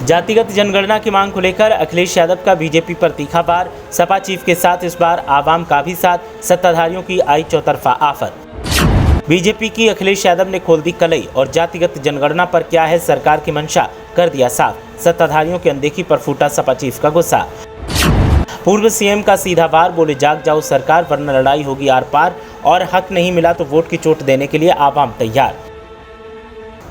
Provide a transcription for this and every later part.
जातिगत जनगणना की मांग को लेकर अखिलेश यादव का बीजेपी पर तीखा वार। सपा चीफ के साथ इस बार आवाम का भी साथ, सत्ताधारियों की आई चौतरफा आफत। बीजेपी की अखिलेश यादव ने खोल दी कलई और जातिगत जनगणना पर क्या है सरकार की मंशा, कर दिया साफ। सत्ताधारियों की अनदेखी पर फूटा सपा चीफ का गुस्सा। पूर्व सीएम का सीधा वार, बोले जाग जाओ सरकार वरना लड़ाई होगी आर पार, और हक नहीं मिला तो वोट की चोट देने के लिए आवाम तैयार।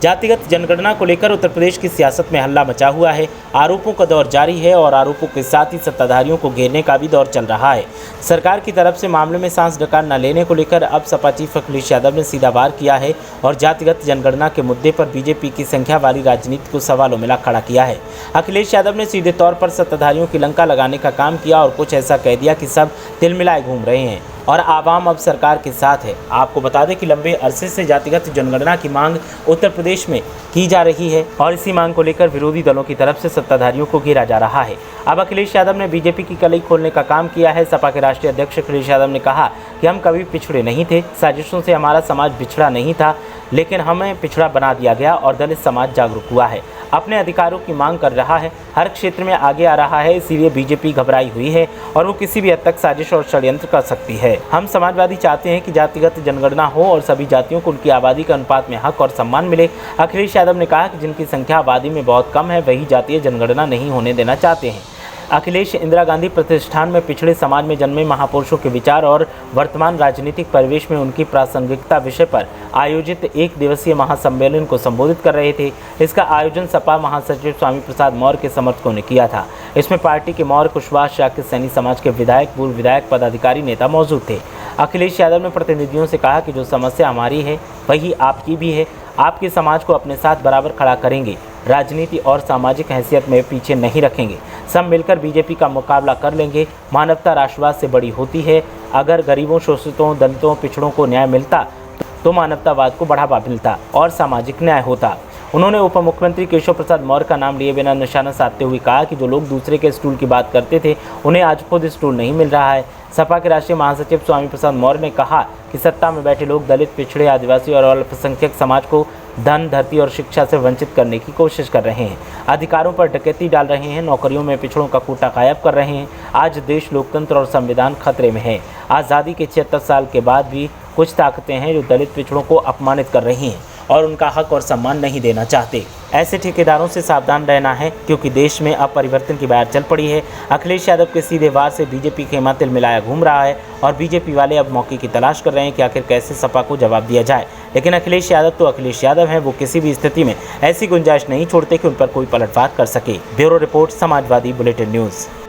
जातिगत जनगणना को लेकर उत्तर प्रदेश की सियासत में हल्ला मचा हुआ है। आरोपों का दौर जारी है और आरोपों के साथ ही सत्ताधारियों को घेरने का भी दौर चल रहा है। सरकार की तरफ से मामले में सांस डकार न लेने को लेकर अब सपा चीफ अखिलेश यादव ने सीधा वार किया है और जातिगत जनगणना के मुद्दे पर बीजेपी की संख्या वाली राजनीति को सवालों में ला खड़ा किया है। अखिलेश यादव ने सीधे तौर पर सत्ताधारियों की लंका लगाने का काम किया और कुछ ऐसा कह दिया कि सब तिलमिलाए घूम रहे हैं और आवाम अब सरकार के साथ है। आपको बता दें कि लंबे अरसे से जातिगत जनगणना की मांग उत्तर प्रदेश में की जा रही है और इसी मांग को लेकर विरोधी दलों की तरफ से सत्ताधारियों को घेरा जा रहा है। अब अखिलेश यादव ने बीजेपी की कलई खोलने का काम किया है। सपा के राष्ट्रीय अध्यक्ष अखिलेश यादव ने कहा कि हम कभी पिछड़े नहीं थे, साजिशों से हमारा समाज बिछड़ा नहीं था, लेकिन हमें पिछड़ा बना दिया गया और दलित समाज जागरूक हुआ है, अपने अधिकारों की मांग कर रहा है, हर क्षेत्र में आगे आ रहा है। इसीलिए बीजेपी घबराई हुई है और वो किसी भी हद तक साजिश और षड्यंत्र कर सकती है। हम समाजवादी चाहते हैं कि जातिगत जनगणना हो और सभी जातियों को उनकी आबादी के अनुपात में हक और सम्मान मिले। अखिलेश यादव ने कहा कि जिनकी संख्या आबादी में बहुत कम है वही जातीय जनगणना नहीं होने देना चाहते हैं। अखिलेश इंदिरा गांधी प्रतिष्ठान में पिछड़े समाज में जन्मे महापुरुषों के विचार और वर्तमान राजनीतिक परिवेश में उनकी प्रासंगिकता विषय पर आयोजित एक दिवसीय महासम्मेलन को संबोधित कर रहे थे। इसका आयोजन सपा महासचिव स्वामी प्रसाद मौर्य के समर्थकों ने किया था। इसमें पार्टी के मौर्य, कुशवाहा, शाक्य, सैनी समाज के विधायक, पूर्व विधायक, पदाधिकारी, नेता मौजूद थे। अखिलेश यादव ने प्रतिनिधियों से कहा कि जो समस्या हमारी है वही आपकी भी है, आपके समाज को अपने साथ बराबर खड़ा करेंगे, राजनीति और सामाजिक हैसियत में पीछे नहीं रखेंगे, सब मिलकर बीजेपी का मुकाबला कर लेंगे। मानवता राष्ट्रवाद से बड़ी होती है। अगर गरीबों, शोषितों, दलितों, पिछड़ों को न्याय मिलता तो मानवतावाद को बढ़ावा मिलता और सामाजिक न्याय होता। उन्होंने उप मुख्यमंत्री केशव प्रसाद मौर्य का नाम लिए बिना निशाना साधते हुए कहा कि जो लोग दूसरे के स्टूल की बात करते थे उन्हें आज खुद स्टूल नहीं मिल रहा है। सपा के राष्ट्रीय महासचिव स्वामी प्रसाद मौर्य ने कहा कि सत्ता में बैठे लोग दलित, पिछड़े, आदिवासी और अल्पसंख्यक समाज को धन, धरती और शिक्षा से वंचित करने की कोशिश कर रहे हैं, अधिकारों पर डकैती डाल रहे हैं, नौकरियों में पिछड़ों का कोटा गायब कर रहे हैं। आज देश, लोकतंत्र और संविधान खतरे में है। आज़ादी के 76 साल के बाद भी कुछ ताकतें हैं जो दलित, पिछड़ों को अपमानित कर रही हैं और उनका हक और सम्मान नहीं देना चाहते। ऐसे ठेकेदारों से सावधान रहना है क्योंकि देश में अब परिवर्तन की बहार चल पड़ी है। अखिलेश यादव के सीधे वार से बीजेपी खेमा तिलमिलाया घूम रहा है और बीजेपी वाले अब मौके की तलाश कर रहे हैं कि आखिर कैसे सपा को जवाब दिया जाए। लेकिन अखिलेश यादव तो अखिलेश यादव हैं, वो किसी भी स्थिति में ऐसी गुंजाइश नहीं छोड़ते कि उन पर कोई पलटवार कर सके। Bureau report, Samajwadi bulletin news.